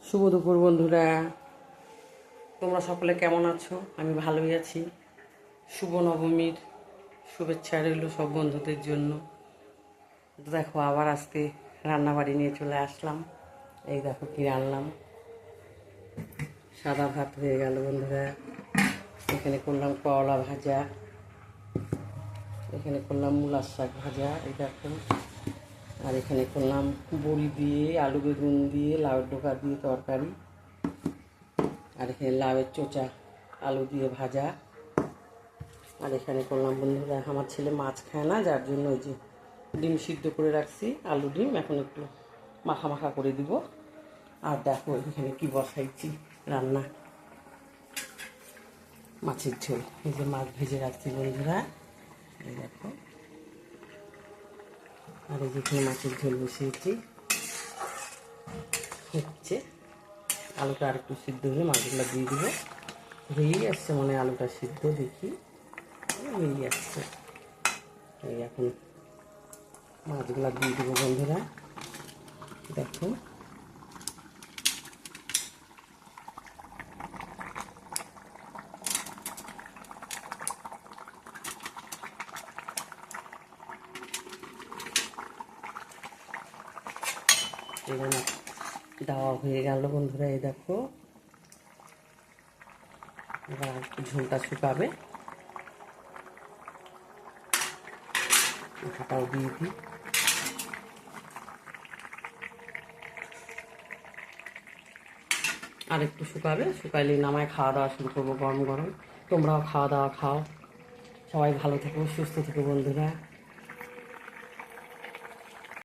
শুভ দুপুর বন্ধুরা, তোমরা সকলে কেমন আছো? আমি ভালোই আছি। শুভ নবমীর শুভেচ্ছা রইল সব বন্ধুদের জন্য। দেখো আবার আজকে রান্নাবাড়ি নিয়ে চলে আসলাম। এই দেখো কি রান্নাম। সাদা ভাত হয়ে গেল বন্ধুরা। এখানে করলাম করলা ভাজা, এখানে করলাম মূলার শাক ভাজা, এই দেখো। আর এখানে করলাম বড়ি দিয়ে আলু বেগুন দিয়ে লাউয়ের ডোকা দিয়ে তরকারি। আর এখানে লাউয়ের চোচা আলু দিয়ে ভাজা। আর এখানে করলাম বন্ধুরা, আমার ছেলে মাছ খায় না, যার জন্য ওই যে ডিম সিদ্ধ করে রাখছি, আলু ডিম এখন একটু মাখা মাখা করে দিব। আর দেখো এখানে কি বসাইছি রান্না, মাছের ঝোল। এই যে মাছ ভেজে রাখছি বন্ধুরা, এই দেখো। আর এই যেখানে মাছের ঝোল বসিয়েছি হচ্ছে। আলুটা আর একটু সিদ্ধ হলে মাছগুলো দিয়ে দিব। হয়েই আসছে মনে হয় আলুটা সিদ্ধ, দেখি হয়েই আসছে। এই এখন মাছগুলা দিয়ে দেবো বন্ধুরা, দেখো। এবার দেওয়া হয়ে গেল বন্ধুরা, এই দেখো। এবার একটু ঝোলটা শুকাবে, মাথাটাও দিয়ে দিই। আর একটু শুকাবে, শুকাইলে নামায় খাওয়া দাওয়া শুরু করবো গরম গরম। তোমরাও খাওয়া দাওয়া খাও, সবাই ভালো থেকো, সুস্থ থেকো বন্ধুরা।